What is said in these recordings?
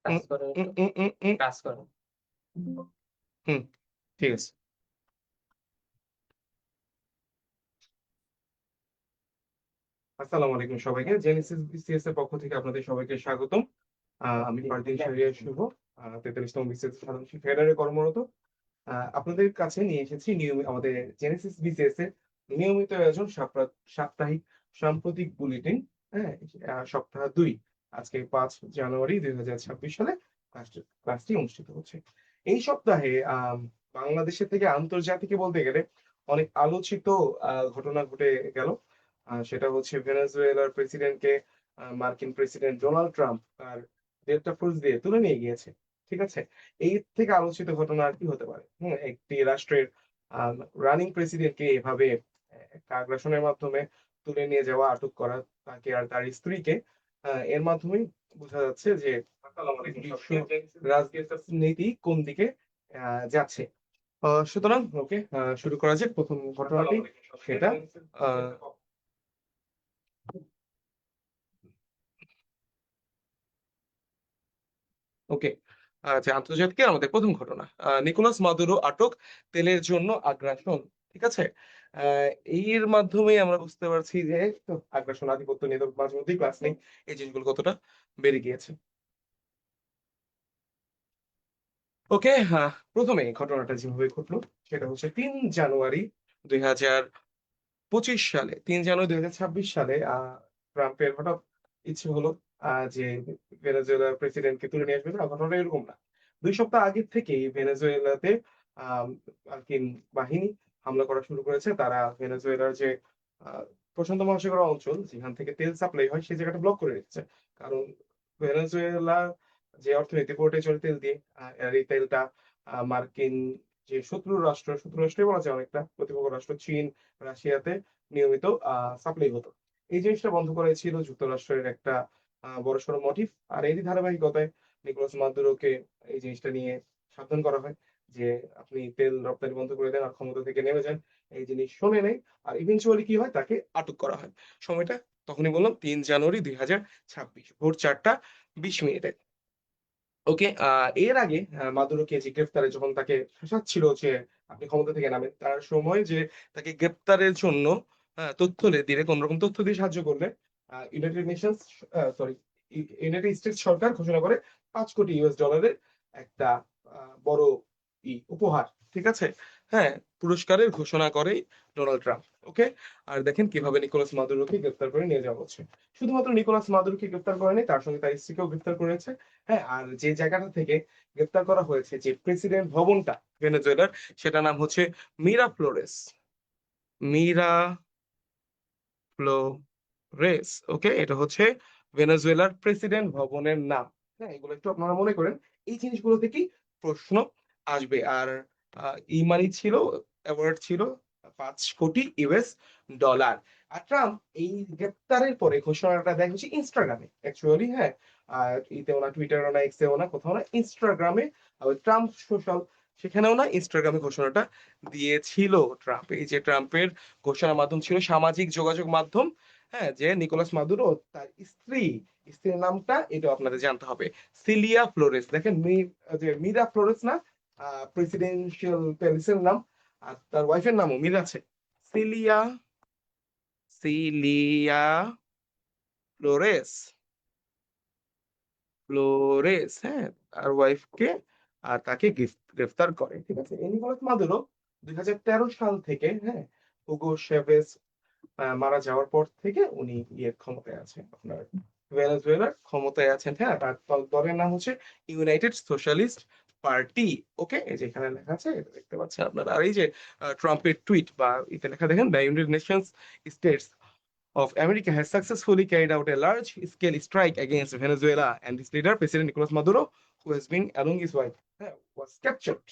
কাজ করো কাজ করো। হুম, ঠিক আছে। আসসালামু আলাইকুম সবাইকে। জেনেসিস বিসিএস এর পক্ষ থেকে আপনাদের সবাইকে স্বাগতম। আমি পারদিন শাহরিয়ার শুভ, 43তম বিসিএস সাধারণ শিক্ষা ক্যাডারে কর্মরত। আপনাদের কাছে নিয়ে এসেছি নিয়মিত আমাদের জেনেসিস বিসিএস এর নিয়মিত আয়োজন সাপ্তাহিক সাম্প্রতিক বুলেটিন। হ্যাঁ, সপ্তাহ 2 আজকে 5 জানুয়ারি 2026 সালে ক্লাসটি অনুষ্ঠিত হচ্ছে। এই সপ্তাহে বাংলাদেশের থেকে আন্তর্জাতিকে বলতে গেলে অনেক আলোচিত ঘটনা ঘটে গেল। সেটা হচ্ছে ভেনেজুয়েলার প্রেসিডেন্টকে মার্কিন প্রেসিডেন্ট ডোনাল্ড ট্রাম্প তার ডেল্টা ফোর্স দিয়ে তুলে নিয়ে গিয়েছে। ঠিক আছে, এর থেকে আলোচিত ঘটনা আর কি হতে পারে? একটি রাষ্ট্রের রানিং প্রেসিডেন্টকে এভাবে একটা আগ্রাসনের মাধ্যমে তুলে নিয়ে যাওয়া, আটক করা, তাকে আর তার স্ত্রীকে, এর মাধ্যমেই বোঝা যাচ্ছে যে বিশ্ব রাজনীতি কোন দিকে যাচ্ছে। সুতরাং ওকে, শুরু করা যাক। প্রথম ঘটনাটি সেটা ওকে, আচ্ছা, আন্তর্জাতিক আমাদের প্রথম ঘটনা, নিকোলাস মাদুরো আটক, তেলের জন্য আগ্রাসন। ঠিক আছে, আহ, এর মাধ্যমে আমরা বুঝতে পারছি যে আগ্রাসন, আধিপত্য নিয়ে তো মাঝে মধ্যেই ক্লাস নেই, এই জিনিসগুলো কতটা বেড়ে গিয়েছে। ওকে, হ্যাঁ, প্রথমে ঘটনাটা যেভাবে ঘটলো সেটা হচ্ছে 3 জানুয়ারি 2025 সালে। 3 জানুয়ারি 2026 সালে ট্রাম্পের হঠাৎ ইচ্ছে হলো যে ভেনেজুয়েলার প্রেসিডেন্টকে তুলে নিয়ে আসবে। না, ঘটনাটা এরকম না। 2 সপ্তাহ আগে থেকেই ভেনেজুয়েলাতে আহ, মার্কিন বাহিনী হামলা করা শুরু করেছে। তারা ভেনেজুয়েলার যে আহ, প্রশান্ত মহাসাগর অঞ্চল যেখান থেকে তেল সাপ্লাই হয় সেই জায়গাটা ব্লক করে রেখেছে। কারণ ভেনেজুয়েলা যে অর্থনীতি পুরোটাই চলে তেল দিয়ে, আর এই তেলটা মার্কিন যে শত্রু রাষ্ট্রই বলা যায়, অনেকটা প্রতিপক্ষ রাষ্ট্র চীন, রাশিয়াতে নিয়মিত সাপ্লাই হতো। এই জিনিসটা বন্ধ করাই ছিল যুক্তরাষ্ট্রের একটা বড়সড় মোটিভ। আর এরই ধারাবাহিকতায় নিকোলাস মাদুরোকে এই জিনিসটা নিয়ে সাবধান করা হয় যে আপনি তেল রপ্তানি বন্ধ করে দেন আর ক্ষমতা থেকে নেমে যান। এই জিনিস শোনে নেই, আর ইভেনচুয়ালি কি হয়, তাকে আটক করা হয়। সময়টা তখনই বললাম 3 জানুয়ারি 2026 ভোর 4টা 20 মিনিটে। ওকে, এর আগে মাদুরোকে যে গ্রেফতারে যখন তাকে শাসাচ্ছিল যে আপনি ক্ষমতা থেকে নামেন, তার সময় যে তাকে গ্রেফতারের জন্য দিলে, কোন রকম তথ্য দিয়ে সাহায্য করলে United Nations, sorry, United States সরকার ঘোষণা করে $5 কোটি একটা বড় উপহার। ঠিক আছে, হ্যাঁ, পুরস্কারের ঘোষণা করে ডোনাল্ড ট্রাম্প। ওকে, আর দেখেন কিভাবে নিকোলাস মাদুরোকে গ্রেফতার করে নিয়ে যাওয়া হচ্ছে। শুধুমাত্র নিকোলাস মাদুরোকে গ্রেফতার করেনি, তার সঙ্গে তার স্ত্রীকেও গ্রেফতার করেছে। হ্যাঁ, আর যে জায়গাটা থেকে গ্রেফতার করা হয়েছে, যে প্রেসিডেন্ট ভবনটা ভেনেজুয়েলার, সেটা নাম হচ্ছে মিরা ফ্লোরেস। মিরা ফ্লোরেস, ওকে, এটা হচ্ছে ভেনেজুয়েলার প্রেসিডেন্ট ভবনের নাম। হ্যাঁ, এগুলো একটু আপনারা মনে করেন, এই জিনিসগুলো থেকেই প্রশ্ন আসবে। আর ই মানি ছিল, অ্যাওয়ার্ড ছিল $5 কোটি। আর ট্রাম্প এই গ্রেপ্তারের পরে ঘোষণাটা দেয় হচ্ছে ইনস্টাগ্রামে অ্যাকচুয়ালি। হ্যাঁ, আর ইতেও না, টুইটারও না, এক্সেও না, কোথাও না, ইনস্টাগ্রামে, ট্রাম্প সোশ্যাল, সেখানেও না, ইনস্টাগ্রামে ঘোষণাটা দিয়েছিল ট্রাম্প। এই যে ট্রাম্পের ঘোষণার মাধ্যম ছিল সামাজিক যোগাযোগ মাধ্যম। হ্যাঁ, যে নিকোলাস মাদুরো, তার স্ত্রীর নামটা এটা আপনাদের জানতে হবে, সিলিয়া ফ্লোরেস। দেখেন, যে মিরা ফ্লোরেস না, প্রেসিডেন্সিয়াল প্যালেসের নাম, আর তার ওয়াইফের নামও মিল আছে, সিলিয়া, সিলিয়া ফ্লোরেস, ফ্লোরেস, হ্যাঁ, আর ওয়াইফকে, আর তাকে গ্রেফতার করে। ঠিক আছে, এই নিকোলাস মাদুরো 2013 সাল থেকে, হ্যাঁ, হুগো শেভেজ মারা যাওয়ার পর থেকে উনি ক্ষমতায় আছেন, আপনার ভেনেজুয়েলার ক্ষমতায় আছেন। হ্যাঁ, তার দলের নাম হচ্ছে ইউনাইটেড সোশ্যালিস্ট পার্টি। ওকে, এই যে এখানে লেখা আছে, এটা দেখতে পাচ্ছেন আপনারা। আর এই যে ট্রাম্পের টুইট বা এতে লেখা দেখেন, the United Nations states of America has successfully carried out a large-scale strike against Venezuela, and its leader, President Nicolas Maduro, who has been, along his wife, was captured.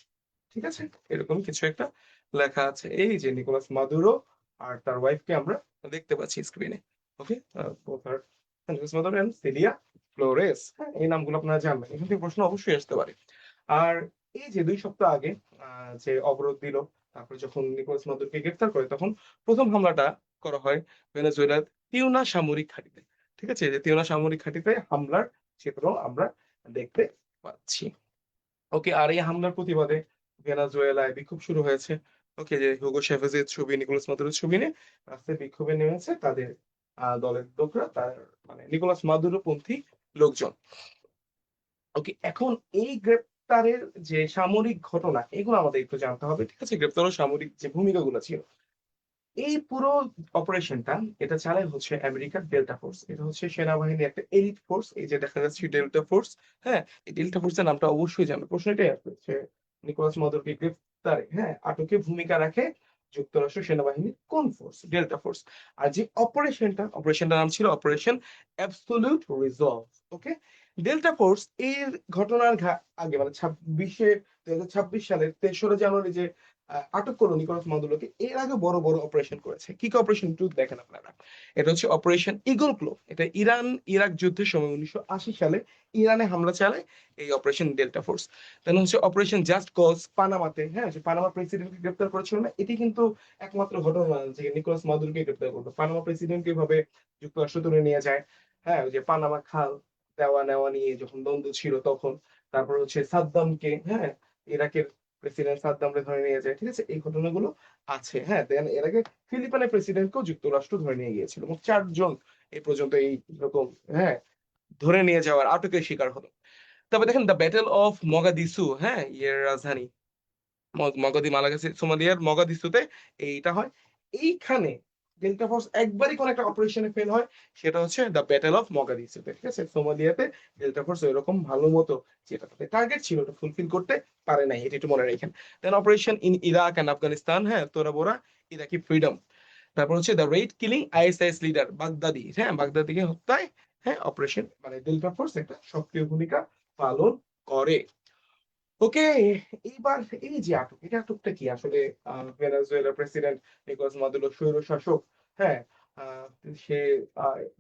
ঠিক আছে, এরকম কিছু একটা লেখা আছে। এই যে নিকোলাস মাদুরো আর তার ওয়াইফকে আমরা দেখতে পাচ্ছি স্ক্রিনে। Okay, Nicolas Maduro and Celia Flores, হ্যাঁ, এই নামগুলো আপনারা জানবেন, এখান থেকে প্রশ্ন অবশ্যই আসতে পারে। আর এই যে 2 সপ্তাহ আগে যে অবরোধ দিল, তারপরে যখন নিকোলাস মাদুরোকে গ্রেফতার করে, তখন প্রথম হামলাটা করা হয় ভেনেজুয়েলার তিউনা সামরিক ঘাঁটিতে। ঠিক আছে, যে তিউনা সামরিক ঘাঁটিতে হামলার চিত্র আমরা দেখতে পাচ্ছি। ওকে, আর এই হামলার প্রতিবাদে ভেনেজুয়েলায় বিক্ষোভ শুরু হয়েছে। ওকে, যে হুগো চ্যাভেজের ছবি, নিকোলাস মাদুরোর ছবি নিয়ে রাস্তায় বিক্ষোভে নেমেছে তাদের দলের লোকরা, তার মানে নিকোলাস মাদুরো পন্থী লোকজন। ওকে, এখন এই গ্রেপ্তারের যে সামরিক ঘটনা, এগুলো আমাদের একটু জানতে হবে, ঠিক আছে? গ্রেপ্তার ও সামরিক যে ভূমিকাগুলো ছিল, এই পুরো অপারেশনটা এটা চালায় হচ্ছে আমেরিকার ডেল্টা ফোর্স। এটা হচ্ছে সেনাবাহিনীর একটা এলিট ফোর্স। এই যে দেখা যাচ্ছে ডেল্টা ফোর্স, হ্যাঁ, এই ডেল্টা ফোর্সের নামটা অবশ্যই জানো। প্রশ্ন এটাই আসবে যে নিকোলাস মাদুরোকে গ্রেফতারে, হ্যাঁ, আটকে ভূমিকা রাখে যুক্তরাষ্ট্র সেনাবাহিনীর কোন ফোর্স? Delta force. আর যে অপারেশনটার নাম ছিল অপারেশন অ্যাবসোলিউট রিজলভ। ওকে, ডেল্টা ফোর্স এর ঘটনার আগে মানে 2026 সালের 3রা জানুয়ারি যে আটক করলো নিকোলাস মাদুরোকে, এর আগে বড় বড় অপারেশন করেছে। কি কি অপারেশন একটু দেখেন আপনারা। এটা হচ্ছে অপারেশন ইগল ক্লো। এটা ইরান ইরাক যুদ্ধের সময় 1980 সালে ইরানে হামলা চালায় এই অপারেশন ডেল্টা ফোর্স। দেন হচ্ছে অপারেশন জাস্ট কজ পানামাতে, হ্যাঁ, যে পানামা প্রেসিডেন্টকে গ্রেপ্তার করেছিল না, এটি কিন্তু একমাত্র ঘটনা না যে নিকোলাস মাদুরোকে গ্রেপ্তার করলো। পানামা প্রেসিডেন্টকে এভাবে যুক্তরাষ্ট্র তুলে নিয়ে যায়, হ্যাঁ, ওই যে পানামা খাল দেওয়া নেওয়া নিয়ে যখন দ্বন্দ্ব ছিল তখন। তারপর হচ্ছে সাদ্দামকে, হ্যাঁ, ইরাকের প্রেসিডেন্ট সাদ্দামকে ধরে নিয়ে যায়, ঠিক আছে? এই ঘটনাগুলো আছে, হ্যাঁ। দেন এর আগে ফিলিপাইনের প্রেসিডেন্টকেও যুক্তরাষ্ট্র ধরে নিয়ে গিয়েছিল। মোট 4 জন এই পর্যন্ত এই রকম, হ্যাঁ, ধরে নিয়ে যাওয়ার আটকের শিকার হলো। তবে দেখেন দ্য ব্যাটেল অফ মগাদিসু, হ্যাঁ, এর রাজধানী মগদি মালাগাসি সোমালিয়ার মগাদিসুতে এইটা হয়। এইখানে ডেল্টা ফোর্স একবারই কোন একটা অপারেশনে ফেল হয়, সেটা হচ্ছে দ্য ব্যাটেল অফ মগাদিসুতে, ঠিক আছে? সোমালিয়াতে ডেল্টা ফোর্স ওইরকম ভালো মতো যেটা তাদের টার্গেট ছিল ওটা ফুলফিল করতে পারে নাই, এটা একটু মনে রাখেন। Then operation in Iraq and Afghanistan, হ্যাঁ, তোরা বোরা ইরাকি ফ্রিডম। তারপর হচ্ছে the raid killing ISIS leader Baghdadi, হ্যাঁ, বাগদাদিকে হত্যায়, হ্যাঁ, অপারেশন মানে ডেল্টা ফোর্স একটা সক্রিয় ভূমিকা পালন করে। ওকে, এইবার এই যে আটক, এটা আটকটা কি আসলে? ভেনেজুয়েলার প্রেসিডেন্ট নিকোলাস মাদুরো স্বৈর শাসক, হ্যাঁ, আহ, সে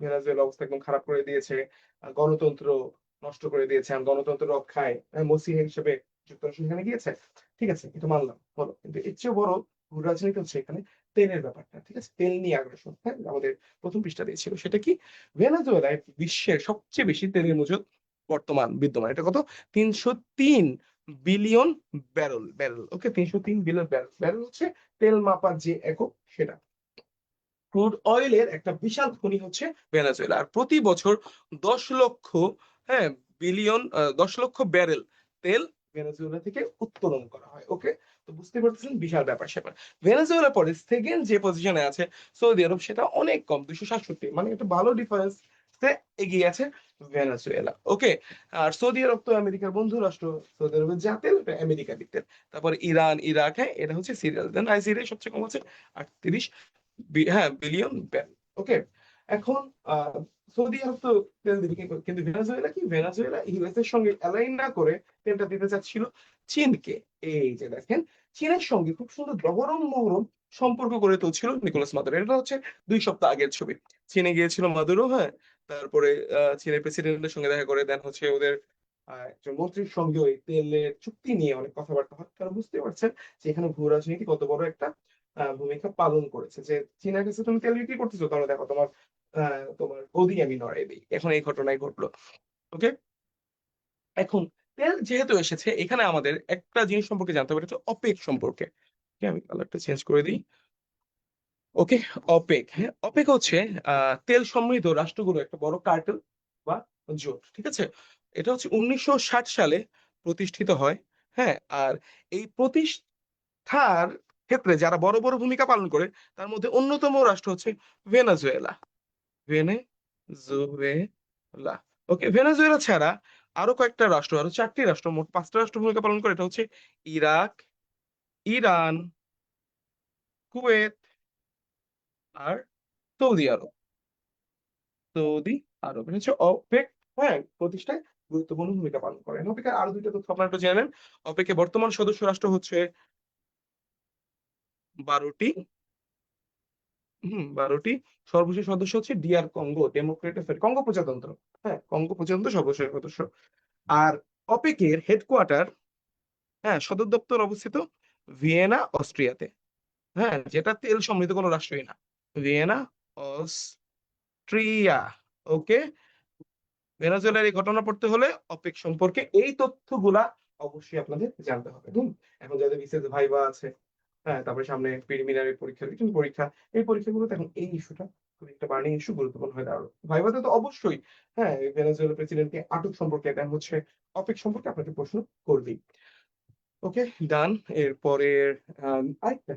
ভেনেজুয়েলার অবস্থা একদম খারাপ করে দিয়েছে, গণতন্ত্র নষ্ট করে দিয়েছে। আর গণতন্ত্র রক্ষায় মসিহ হিসেবে যুক্তরাষ্ট্র সেখানে গিয়েছে, ঠিক আছে, এটা মানলাম, হলো। কিন্তু এর চেয়ে বড় ভূ রাজনীতি হচ্ছে এখানে তেলের ব্যাপারটা, ঠিক আছে? তেল নিয়ে আগ্রাসন, হ্যাঁ, আমাদের প্রথম পৃষ্ঠা দিয়েছিল। সেটা কি? ভেনেজুয়েলায় বিশ্বের সবচেয়ে বেশি তেলের মজুদ বর্তমান বিদ্যমান। এটা কত? 303 বিলিয়ন ব্যারেল। ওকে, 303 বিলিয়ন ব্যারেল। ব্যারেল হচ্ছে তেল মাপার যে একক, সেটা। ক্রুড অয়েলের একটা বিশাল খনি হচ্ছে ভেনেজুয়েলা। আর প্রতি বছর 10 লক্ষ, হ্যাঁ, বিলিয়ন 10 লক্ষ ব্যারেল তেল ভেনেজুয়েলা থেকে উত্তোলন করা হয়। ওকে, তো বুঝতে পারতেছেন বিশাল ব্যাপার স্যাপার। ভেনেজুয়েলা পরে সেকেন্ড যে পজিশনে আছে সৌদি আরব, সেটা অনেক কম, 267, মানে একটা ভালো ডিফারেন্স এগিয়ে আছে ভেনেজুয়েলা। ওকে, আর সৌদি আরব তো আমেরিকার বন্ধু রাষ্ট্র। সৌদি আরবের যা তেল ওটা আমেরিকা দিতে। তারপর ইরান ইরাক, হ্যাঁ, এটা হচ্ছে সিরিয়াল। দেন নাইজেরিয়া সবচেয়ে কম আছে 38, হ্যাঁ, বিলিয়ন ব্যারেল। ওকে, এখন আহ সৌদি আরব তো তেল দিবে, কিন্তু ভেনেজুয়েলা কি? ভেনেজুয়েলা ইউএস এর সঙ্গে অ্যালাইন না করে তেলটা দিতে চাচ্ছিল চীনকে। এই যে দেখেন, চীনের সঙ্গে খুব সুন্দর গহরম মহরম সম্পর্ক গড়ে তুলছিল নিকোলাস মাদুরো। এটা হচ্ছে 2 সপ্তাহ আগের ছবি। চীনে গিয়েছিল মাদুরো, হ্যাঁ, তারপরে চীনের প্রেসিডেন্টের সঙ্গে দেখা করে। দেন হচ্ছে ওদের একজন মন্ত্রীর সঙ্গে ওই তেলের চুক্তি নিয়ে অনেক কথাবার্তা হয়। তারা বুঝতে পারছেন যে এখানে ভূ রাজনীতি কত বড় একটা ভূমিকা পালন করেছে। যে চীনের কাছে তুমি তেল বিক্রি করতেছো, তাহলে দেখো তোমার তোমার গদি আমি নড়াই দিই। এখন এই ঘটনাই ঘটলো। ওকে, এখন তেল যেহেতু এসেছে, এখানে আমাদের একটা জিনিস সম্পর্কে জানতে হবে, এটা হচ্ছে অপেক সম্পর্কে। Okay, আমি কালারটা চেঞ্জ করে দিই। ওকে, অপেক, হ্যাঁ, অপেক হচ্ছে তেল সমৃদ্ধ রাষ্ট্রগুলো একটা বড় কার্টেল বা জোট, ঠিক আছে? এটা হচ্ছে 1960 সালে প্রতিষ্ঠিত হয়, হ্যাঁ। আর এই প্রতিষ্ঠার ক্ষেত্রে যারা বড় বড় ভূমিকা পালন করে, তার মধ্যে অন্যতম রাষ্ট্র হচ্ছে ভেনেজুয়েলা। ভেনেজুয়েলা। ওকে, ভেনেজুয়েলা ছাড়া আরো কয়েকটা রাষ্ট্র, আরো 4টি রাষ্ট্র, মোট 5টা রাষ্ট্র ভূমিকা পালন করে। এটা হচ্ছে ইরাক, ইরান, কুয়েত, আর সৌদি আরব। সৌদি আরব, এটা হচ্ছে অপেক, হ্যাঁ, প্রতিষ্ঠায় গুরুত্বপূর্ণ ভূমিকা পালন করে। অপেকের আরো 2টা তথ্য আপনারা একটু জেনে নেন। অপেকের বর্তমান সদস্য রাষ্ট্র হচ্ছে 12টি। 12টি। সর্বশেষ সদস্য হচ্ছে ডিআর কঙ্গো ডেমোক্রেটিক, কঙ্গো প্রজাতন্ত্র, হ্যাঁ, কঙ্গো প্রজাতন্ত্র সর্বশেষ সদস্য। আর অপেকের হেডকোয়ার্টার, হ্যাঁ, সদর দপ্তর অবস্থিত ভিয়েনা, অস্ট্রিয়াতে, হ্যাঁ, যেটা তেল সমৃদ্ধ কোনো রাষ্ট্রই না। Vienna, Austria. ওকে, ভেনেজুয়েলার এই ঘটনা পড়তে হলে অপেক সম্পর্কে এই তথ্যগুলা অবশ্যই আপনাদের জানতে হবে। এখন যাদের বিসিএস ভাইবা আছে, হ্যাঁ, তারপরে সামনে প্রিলিমিনারি পরীক্ষা, রিটেন পরীক্ষা, এই পরীক্ষাগুলোতে এখন এই ইস্যুটা খুব একটা বার্নিং ইস্যু, গুরুত্বপূর্ণ হয়ে দাঁড়ালো। ভাইভাতে তো অবশ্যই, হ্যাঁ, এই ভেনেজুয়েলার প্রেসিডেন্টকে আটক সম্পর্কে দেন হচ্ছে অপেক সম্পর্কে আপনাকে প্রশ্ন করবেই। ওকে, ডান। এরপরের আরেকটা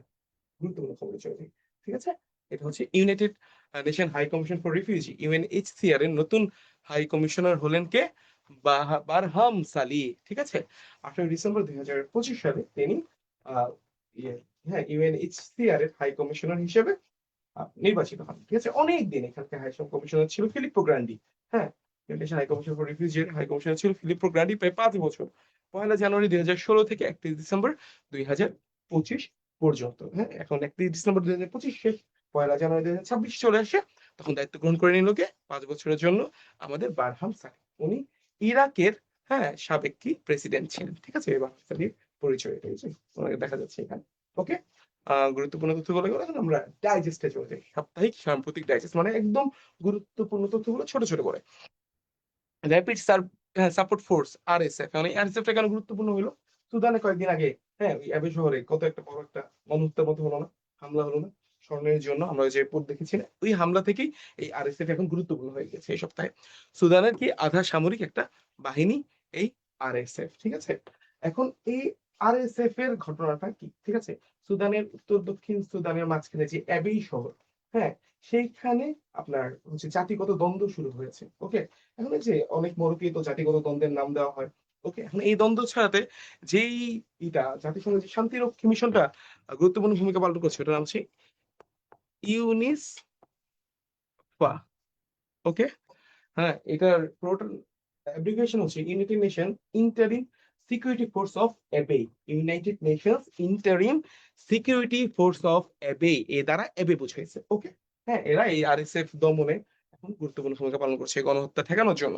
গুরুত্বপূর্ণ খবরে চলে যাই। ঠিক আছে? এটা হচ্ছে United nation high commission for refugee, UNHCR এর নতুন হাই কমিশনার হলেন কে? বারহাম সালি। ঠিক আছে? 8 ডিসেম্বর 2025 সালে তিনি আহ, ইয়ে, হ্যাঁ, ইউএনএইচসিআর এর হাই কমিশনার হিসেবে নির্বাচিত হন। ঠিক আছে? অনেক দিন এখানকার হাই কমিশনার ছিল ফিলিপ্পো গ্রান্ডি। হ্যাঁ, united high commission for refugee এর হাই কমিশনার ছিল ফিলিপ্পো গ্রান্ডি প্রায় 5 বছর, 1 জানুয়ারি 2016 থেকে 31 ডিসেম্বর 2025 পর্যন্ত। হ্যাঁ, এখন 31 ডিসেম্বর 2025 শেষ, 1 জানুয়ারি 2026 চলে আসে, তখন দায়িত্ব গ্রহণ করে নিল কে? 5 বছরের জন্য আমাদের বারহাম সালি। উনি ইরাকের, হ্যাঁ, সাবেক কি প্রেসিডেন্ট ছিলেন। ঠিক আছে? এই বারহাম সালির পরিচয় এটা হচ্ছে, ওনাকে দেখা যাচ্ছে এখানে। ওকে, গুরুত্বপূর্ণ তথ্যগুলো গেলো। এখন আমরা ডাইজেস্টে চলে যাই। সাপ্তাহিক সাম্প্রতিক ডাইজেস্ট মানে একদম গুরুত্বপূর্ণ তথ্যগুলো ছোট ছোট করে। র্যাপিড সাপোর্ট ফোর্স আরএসএফ, মানে আরএসএফ টা কেন গুরুত্বপূর্ণ হলো? সুদানে কয়েকদিন আগে, হ্যাঁ, ওই অ্যাবে শহরে কত একটা বড় একটা গণহত্যার মতো হলো না, হামলা হলো না, স্বর্ণের জন্য আমরা যে রিপোর্ট দেখেছি না, ওই হামলা থেকেই এই আরএসএফ এখন গুরুত্বপূর্ণ হয়ে গেছে এই সপ্তাহে। সুদানের কি আধা সামরিক একটা বাহিনী এই আরএসএফ। ঠিক আছে? এখন এই আরএসএফ এর ঘটনাটা কি? ঠিক আছে? সুদানের উত্তর দক্ষিণ সুদানের মাঝখানে যে অ্যাবেই শহর, হ্যাঁ, সেইখানে আপনার হচ্ছে জাতিগত দ্বন্দ্ব শুরু হয়েছে। ওকে, এখন এই যে অনেক মরুকে তো জাতিগত দ্বন্দ্বের নাম দেওয়া হয়। ওকে, এখন এই দ্বন্দ্ব ছড়াতে যেই জাতিসংঘের যে শান্তিরক্ষী মিশনটা গুরুত্বপূর্ণ ভূমিকা পালন করছে, ওটার নাম হচ্ছে ইউনিসফা। ওকে, হ্যাঁ, এটার টোটাল অ্যাব্রিভিয়েশন হচ্ছে United Nation Interim Security Force of Abyei. United Nations Interim Security Force of Abyei, এ দ্বারা অ্যাবে বুঝাইছে। ওকে, হ্যাঁ, এরা এই আরএসএফ দমনে এখন গুরুত্বপূর্ণ ভূমিকা পালন করছে গণহত্যা ঠেকানোর জন্য।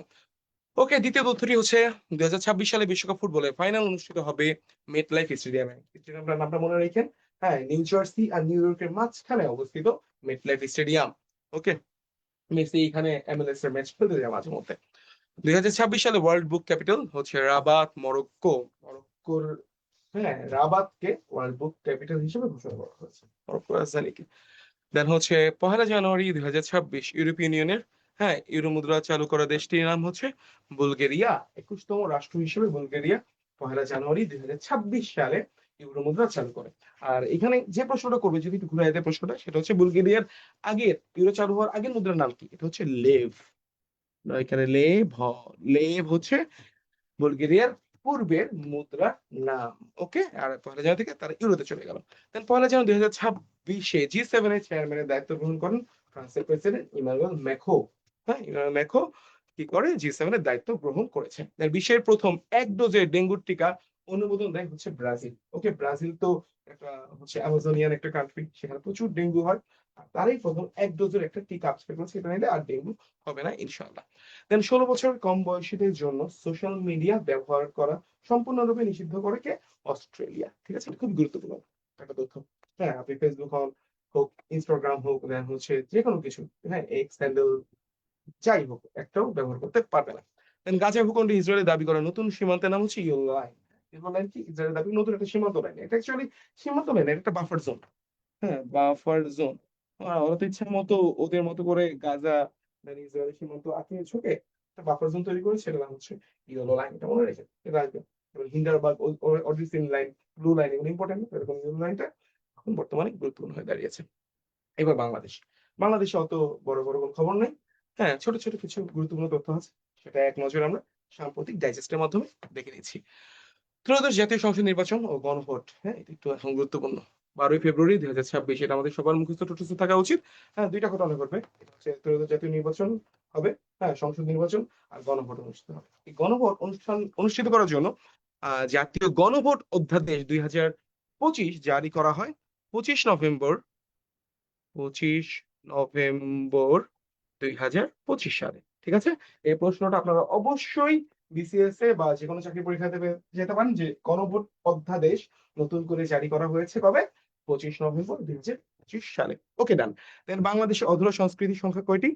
ওকে, দ্বিতীয় তথ্যটি হচ্ছে 2026 সালে বিশ্বকাপ ফুটবলের ফাইনাল অনুষ্ঠিত হবে মেটলাইফ স্টেডিয়ামে। স্টেডিয়ামটার নামটা মনে রাখেন, হ্যাঁ, নিউ জার্সি আর নিউ ইয়র্কের মাঝখানে অবস্থিত মেটলাইফ স্টেডিয়াম। ওকে, মেসি এখানে এমএলএস এর ম্যাচ খেলতে যায় মাঝে মধ্যে। 2026 সালে ওয়ার্ল্ড বুক ক্যাপিটাল হচ্ছে রাবাত, মরক্কো। মরক্কোর, হ্যাঁ, রাবাতকে ওয়ার্ল্ড বুক ক্যাপিটাল হিসেবে ঘোষণা করা হয়েছে, মরক্কোর রাজধানীকে। দেন হচ্ছে 1 জানুয়ারি 2026 ইউরোপিয়ান ইউনিয়নের, হ্যাঁ, ইউরো মুদ্রা চালু করা দেশটির নাম হচ্ছে বুলগেরিয়া। 21তম রাষ্ট্র হিসেবে বুলগেরিয়া 1 জানুয়ারি 2026 সালে ইউরো মুদ্রা চালু করে। আর এখানে যে প্রশ্নটা করবে, যদি একটু ঘুরে যেতে প্রশ্নটা, সেটা হচ্ছে বুলগেরিয়ার আগের, ইউরো চালু হওয়ার আগের মুদ্রার নাম কি? এটা হচ্ছে লেভ। এখানে লেভ হচ্ছে বুলগেরিয়ার পূর্বের মুদ্রার নাম। ওকে, আর 1 জানুয়ারি থেকে তারা ইউরোতে চলে গেল। দেন 1 জানুয়ারি 2026 G7 এর চেয়ারম্যানের দায়িত্ব গ্রহণ করেন ফ্রান্সের প্রেসিডেন্ট ইমানুয়েল ম্যাখো। হ্যাঁ, ইমানুয়েল ম্যাখো কি করে? G7 এর দায়িত্ব গ্রহণ করেছে। দেন বিশ্বের প্রথম 1 ডোজের ডেঙ্গুর টিকা অনুমোদন দেয় হচ্ছে ব্রাজিল। ওকে, ব্রাজিল তো একটা হচ্ছে অ্যামাজোনিয়ান একটা কান্ট্রি, সেখানে প্রচুর ডেঙ্গু হয়। আর তারই প্রথম 1 ডোজের একটা টিকা আবিষ্কার করেছে, এটা নিলে আর ডেঙ্গু হবে না ইনশাআল্লাহ। দেন 16 বছর কম বয়সীদের জন্য সোশ্যাল মিডিয়া ব্যবহার করা সম্পূর্ণরূপে নিষিদ্ধ করে কে? অস্ট্রেলিয়া। ঠিক আছে? এটা খুব গুরুত্বপূর্ণ একটা তথ্য। হ্যাঁ, আপনি ফেসবুক হোক, ইনস্টাগ্রাম হোক, দেন হচ্ছে যে কোনো কিছু, হ্যাঁ, এক্স হ্যান্ডেল যাই হোক, একটাও ব্যবহার করতে পারবে না। দেন গাজা ভূখণ্ডে ইসরায়েলের দাবি করা নতুন সীমান্তের নাম হচ্ছে ইয়েলো লাইন। ইয়েলো লাইন কি? ইসরায়েলের দাবি নতুন একটা সীমান্ত লাইন। এটা অ্যাকচুয়ালি সীমান্ত লাইন, এটা একটা বাফার জোন। হ্যাঁ, বাফার জোন। ওরা তো ইচ্ছা মতো ওদের মতো করে গাজা মানে ইসরায়েলের সীমান্ত আঁকিয়ে ঝুঁকে একটা বাফার জোন তৈরি করে, সেটা নাম হচ্ছে ইয়েলো লাইন। এটা মনে রেখে এটা আসবে। এবং হিন্ডারবার্গ, অডিসিন লাইন, ব্লু লাইন, এগুলো ইম্পর্টেন্ট। এরকম ইয়েলো লাইনটা এখন বর্তমানে গুরুত্বপূর্ণ হয়ে দাঁড়িয়েছে। এবার বাংলাদেশে অত বড় বড় কোনো খবর নাই। হ্যাঁ, ছোট ছোট কিছু গুরুত্বপূর্ণ তথ্য আছে, সেটা এক নজরে আমরা সাম্প্রতিক ডাইজেস্টের মাধ্যমে দেখে নিচ্ছি। ত্রয়োদশ জাতীয় সংসদ নির্বাচন ও গণভোট, হ্যাঁ, এটা একটু এখন গুরুত্বপূর্ণ। 12 ফেব্রুয়ারি 2026, এটা আমাদের সবার মুখস্থ টুখস্থ থাকা উচিত। হ্যাঁ, দুইটা ঘটনা ঘটবে। এটা হচ্ছে ত্রয়োদশ জাতীয় নির্বাচন হবে, হ্যাঁ, সংসদ নির্বাচন, আর গণভোট অনুষ্ঠিত হবে। এই গণভোট অনুষ্ঠিত করার জন্য জাতীয় গণভোট অধ্যাদেশ 2025 জারি করা হয় 25 নভেম্বর 2025 সালে। ঠিক আছে? এই প্রশ্নটা আপনারা অবশ্যই বিসিএস এ বা যে কোনো চাকরি পরীক্ষা দেবে যেতে পারেন, যে গণভোট অধ্যাদেশ নতুন করে জারি করা হয়েছে কবে? 25 নভেম্বর 2025 সালে। ওকে, ডান। দেন বাংলাদেশের অধর সংস্কৃতির সংখ্যা কয়টি?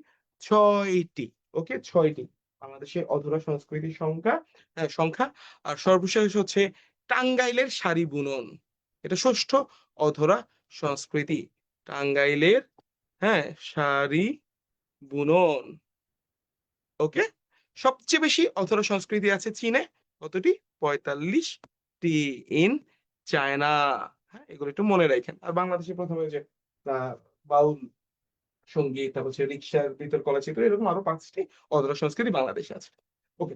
6টি। ওকে, 6টি। বাংলাদেশের অধরা সংস্কৃতির সংখ্যা। আর সর্বশেষ হচ্ছে টাঙ্গাইলের শাড়ি বুনন। এটা ষষ্ঠ অধরা সংস্কৃতি। টাঙ্গাইলের শাড়ি বুনন। ওকে। সবচেয়ে বেশি অধরা সংস্কৃতি আছে চীনে। কতটি? 45টি। In China. হ্যাঁ, এগুলো একটু মনে রাখেন। আর বাংলাদেশে প্রথমে যে বাউল সঙ্গীত, তারপর হচ্ছে রিক্সার ভিতর কলাচিত্র, এরকম আরো 5টি অধরা সংস্কৃতি বাংলাদেশে আছে। ওকে।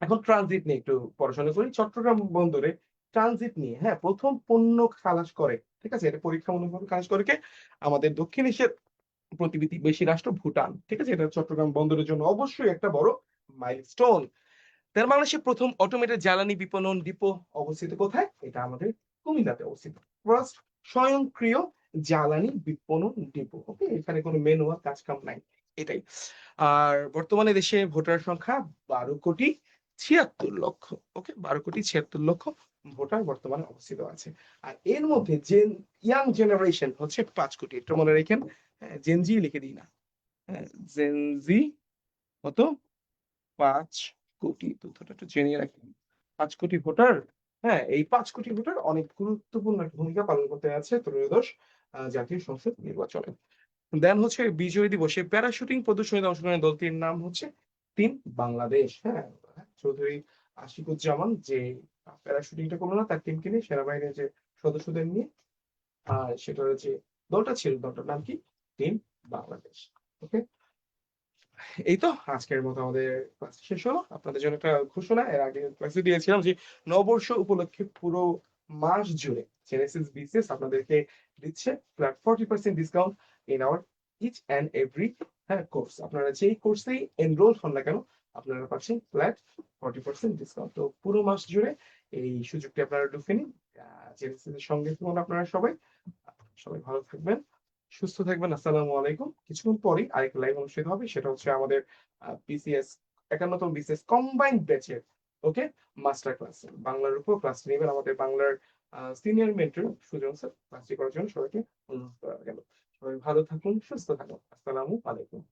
এখন ট্রানজিট নিয়ে একটু পড়াশোনা করি। চট্টগ্রাম বন্দরে ট্রানজিট নিয়ে প্রথম পণ্য খালাস করে, ঠিক আছে? এটা পরীক্ষামূলকভাবে খালাস করে কে? আমাদের দক্ষিণ এশিয়ার প্রতিবেশী রাষ্ট্র ভুটান, ঠিক আছে? এটা চট্টগ্রাম বন্দরের জন্য অবশ্যই একটা বড় মাইলস্টোন। তার বাংলাদেশের প্রথম অটোমেটেড জ্বালানি বিপণন ডিপো অবস্থিত কোথায়? এটা আমাদের কুমিল্লাতে অবস্থিত। ফার্স্ট স্বয়ংক্রিয় জ্বালানি বিপণন ডিপো। ওকে, এখানে কোনো ম্যানুয়াল কাজ কাম নাই, এটাই। আর বর্তমানে দেশে ভোটার সংখ্যা 12,76,00,000। ওকে, 12,76,00,000 ভোটার বর্তমানে অবস্থিত আছে। আর এর মধ্যে ইয়াং জেনারেশন হচ্ছে 5 কোটি। এটা মনে রাখেন। জেনজি লিখে দিই না। জেনজি কত? 5 কোটি। তথ্যটা একটু জেনে রাখেন। 5 কোটি ভোটার। এই 5 কোটি ভোটার অনেক গুরুত্বপূর্ণ একটা ভূমিকা পালন করতে আছে ত্রয়োদশ জাতীয় সংসদ নির্বাচনে। দেন হচ্ছে বিজয় দিবসে প্যারাশুটিং প্রদর্শনীতে অংশগ্রহণের দলটির নাম হচ্ছে টিম বাংলাদেশ। চৌধুরী আশিকুজ্জামান যে প্যারাশুটিংটা করলো না, তার টিমকে নিয়ে, সেনাবাহিনীর যে সদস্যদের নিয়ে, আর সেটার যে দলটা ছিল, দলটার নাম কি? টিম বাংলাদেশ। ওকে। এই তো আজকের মতো আমাদের ক্লাস শেষ হলো। আপনাদের জন্য একটা ঘোষণা এর আগে ক্লাসে দিয়েছিলাম যে নববর্ষ উপলক্ষে পুরো মাস জুড়ে জেনেসিস বিসিএস আপনাদেরকে দিচ্ছে flat 40% discount in our each and every course. আপনারা যেই কোর্সেই এনরোল হন না কেন, আপনারা পাচ্ছেন ফ্ল্যাট 40% ডিসকাউন্ট। তো পুরো মাস জুড়ে এই সুযোগটি আপনারা ঢুকে নিন। জেনেসিসের সঙ্গে থাকুন আপনারা সবাই। সবাই ভালো থাকবেন, সুস্থ থাকবেন। আসসালামু আলাইকুম। কিছুক্ষণ পরেই আরেকটা লাইভ অনুষ্ঠিত হবে, সেটা হচ্ছে আমাদের বিসিএস 51তম বিসিএস কম্বাইন্ড ব্যাচের ওকে মাস্টার ক্লাস। বাংলার উপর ক্লাস নেবেন আমাদের বাংলার সিনিয়র মেন্টর সুজন স্যার। ক্লাসটি করার জন্য সবাইকে অনুরোধ করা গেল। সবাই ভালো থাকুন, সুস্থ থাকুন। আসসালামু আলাইকুম।